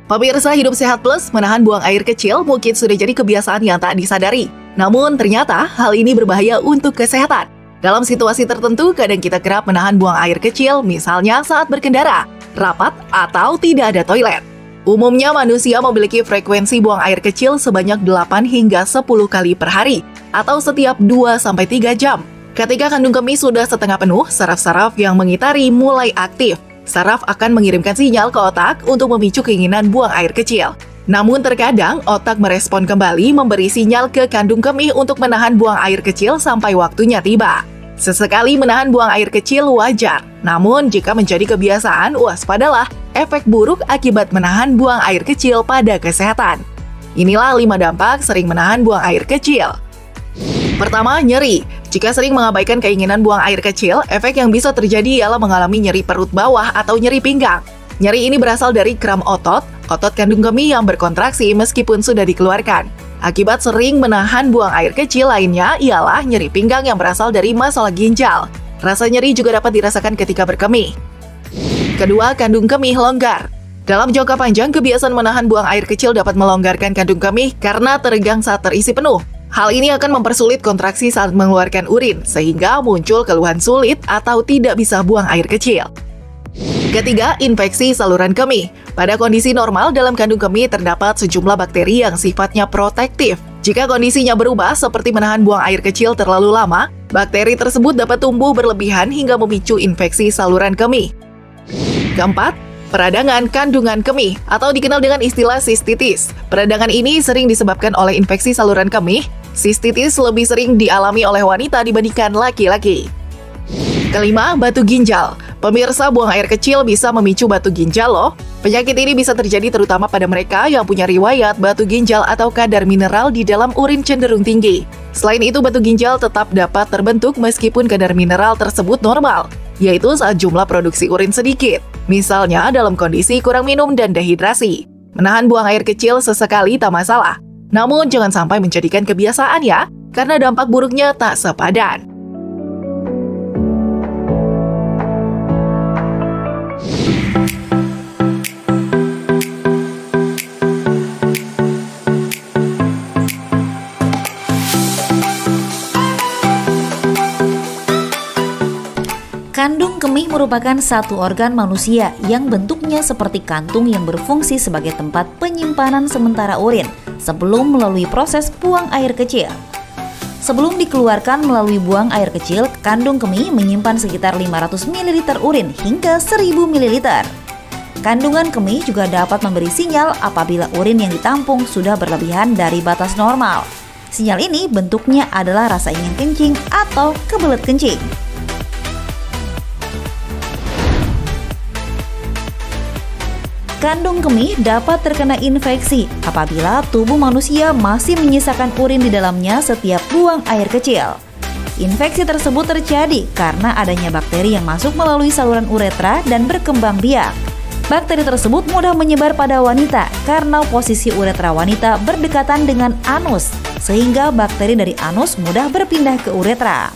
Pemirsa Hidup Sehat Plus, menahan buang air kecil mungkin sudah jadi kebiasaan yang tak disadari. Namun ternyata hal ini berbahaya untuk kesehatan. Dalam situasi tertentu, kadang kita kerap menahan buang air kecil, misalnya saat berkendara, rapat, atau tidak ada toilet. Umumnya manusia memiliki frekuensi buang air kecil sebanyak 8 hingga 10 kali per hari, atau setiap 2-3 jam. Ketika kandung kemih sudah setengah penuh, saraf-saraf yang mengitari mulai aktif. Saraf akan mengirimkan sinyal ke otak untuk memicu keinginan buang air kecil. Namun terkadang otak merespon kembali memberi sinyal ke kandung kemih untuk menahan buang air kecil sampai waktunya tiba. Sesekali menahan buang air kecil wajar, namun jika menjadi kebiasaan, waspadalah efek buruk akibat menahan buang air kecil pada kesehatan. Inilah 5 dampak sering menahan buang air kecil. Pertama, nyeri. Jika sering mengabaikan keinginan buang air kecil, efek yang bisa terjadi ialah mengalami nyeri perut bawah atau nyeri pinggang. Nyeri ini berasal dari kram otot kandung kemih yang berkontraksi meskipun sudah dikeluarkan. Akibat sering menahan buang air kecil lainnya ialah nyeri pinggang yang berasal dari masalah ginjal. Rasa nyeri juga dapat dirasakan ketika berkemih. Kedua, kandung kemih longgar. Dalam jangka panjang, kebiasaan menahan buang air kecil dapat melonggarkan kandung kemih karena teregang saat terisi penuh. Hal ini akan mempersulit kontraksi saat mengeluarkan urin, sehingga muncul keluhan sulit atau tidak bisa buang air kecil. Ketiga, infeksi saluran kemih. Pada kondisi normal, dalam kandung kemih terdapat sejumlah bakteri yang sifatnya protektif. Jika kondisinya berubah, seperti menahan buang air kecil terlalu lama, bakteri tersebut dapat tumbuh berlebihan hingga memicu infeksi saluran kemih. Keempat, peradangan kandungan kemih atau dikenal dengan istilah sistitis. Peradangan ini sering disebabkan oleh infeksi saluran kemih. Sistitis lebih sering dialami oleh wanita dibandingkan laki-laki. Kelima, batu ginjal. Pemirsa, buang air kecil bisa memicu batu ginjal loh. Penyakit ini bisa terjadi terutama pada mereka yang punya riwayat batu ginjal atau kadar mineral di dalam urin cenderung tinggi. Selain itu, batu ginjal tetap dapat terbentuk meskipun kadar mineral tersebut normal, yaitu saat jumlah produksi urin sedikit. Misalnya dalam kondisi kurang minum dan dehidrasi. Menahan buang air kecil sesekali tak masalah. Namun jangan sampai menjadikan kebiasaan ya, karena dampak buruknya tak sepadan. Kandung kemih merupakan satu organ manusia yang bentuknya seperti kantung yang berfungsi sebagai tempat penyimpanan sementara urin sebelum melalui proses buang air kecil. Sebelum dikeluarkan melalui buang air kecil, kandung kemih menyimpan sekitar 500 ml urin hingga 1000 ml. Kandungan kemih juga dapat memberi sinyal apabila urin yang ditampung sudah berlebihan dari batas normal. Sinyal ini bentuknya adalah rasa ingin kencing atau kebelet kencing. Kandung kemih dapat terkena infeksi apabila tubuh manusia masih menyisakan urin di dalamnya setiap buang air kecil. Infeksi tersebut terjadi karena adanya bakteri yang masuk melalui saluran uretra dan berkembang biak. Bakteri tersebut mudah menyebar pada wanita karena posisi uretra wanita berdekatan dengan anus, sehingga bakteri dari anus mudah berpindah ke uretra.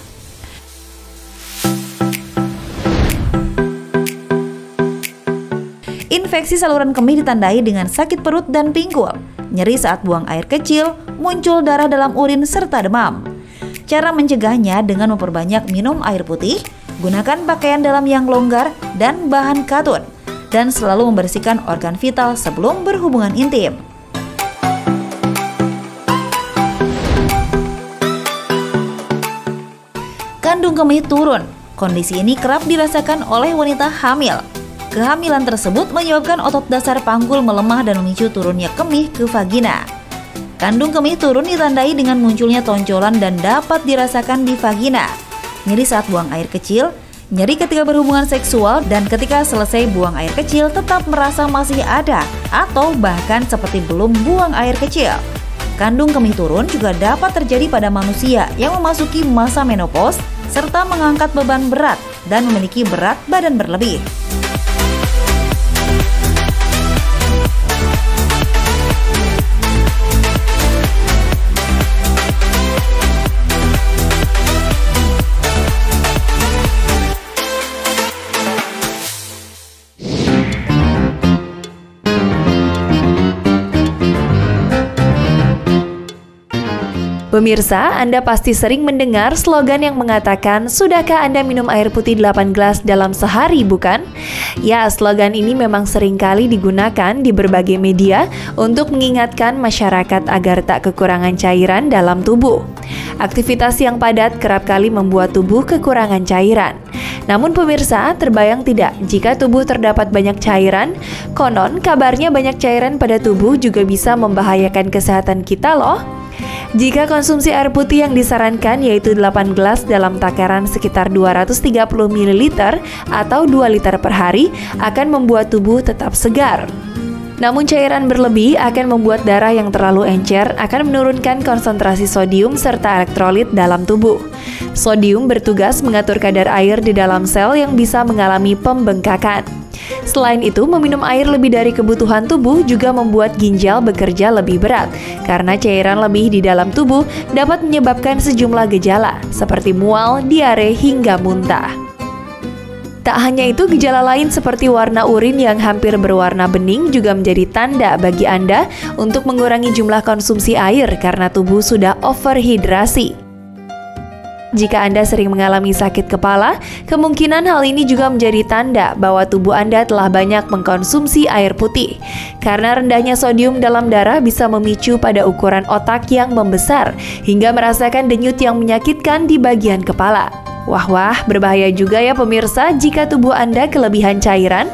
Infeksi saluran kemih ditandai dengan sakit perut dan pinggul, nyeri saat buang air kecil, muncul darah dalam urin, serta demam. Cara mencegahnya dengan memperbanyak minum air putih, gunakan pakaian dalam yang longgar dan bahan katun, dan selalu membersihkan organ vital sebelum berhubungan intim. Kandung kemih turun. Kondisi ini kerap dirasakan oleh wanita hamil. Kehamilan tersebut menyebabkan otot dasar panggul melemah dan memicu turunnya kemih ke vagina. Kandung kemih turun ditandai dengan munculnya tonjolan dan dapat dirasakan di vagina. Nyeri saat buang air kecil, nyeri ketika berhubungan seksual, dan ketika selesai buang air kecil tetap merasa masih ada atau bahkan seperti belum buang air kecil. Kandung kemih turun juga dapat terjadi pada manusia yang memasuki masa menopause serta mengangkat beban berat dan memiliki berat badan berlebih. Pemirsa, Anda pasti sering mendengar slogan yang mengatakan, "Sudahkah Anda minum air putih 8 gelas dalam sehari, bukan?" Ya, slogan ini memang sering kali digunakan di berbagai media untuk mengingatkan masyarakat agar tak kekurangan cairan dalam tubuh. Aktivitas yang padat kerap kali membuat tubuh kekurangan cairan. Namun pemirsa, terbayang tidak jika tubuh terdapat banyak cairan? Konon, kabarnya banyak cairan pada tubuh juga bisa membahayakan kesehatan kita loh. Jika konsumsi air putih yang disarankan yaitu 8 gelas dalam takaran sekitar 230 ml atau 2 liter per hari akan membuat tubuh tetap segar. Namun cairan berlebih akan membuat darah yang terlalu encer akan menurunkan konsentrasi sodium serta elektrolit dalam tubuh. Sodium bertugas mengatur kadar air di dalam sel yang bisa mengalami pembengkakan. Selain itu, meminum air lebih dari kebutuhan tubuh juga membuat ginjal bekerja lebih berat, karena cairan lebih di dalam tubuh dapat menyebabkan sejumlah gejala, seperti mual, diare, hingga muntah. Tak hanya itu, gejala lain seperti warna urin yang hampir berwarna bening juga menjadi tanda bagi Anda untuk mengurangi jumlah konsumsi air karena tubuh sudah overhidrasi. Jika Anda sering mengalami sakit kepala, kemungkinan hal ini juga menjadi tanda bahwa tubuh Anda telah banyak mengkonsumsi air putih. Karena rendahnya sodium dalam darah bisa memicu pada ukuran otak yang membesar, hingga merasakan denyut yang menyakitkan di bagian kepala. Wah, berbahaya juga ya pemirsa jika tubuh Anda kelebihan cairan.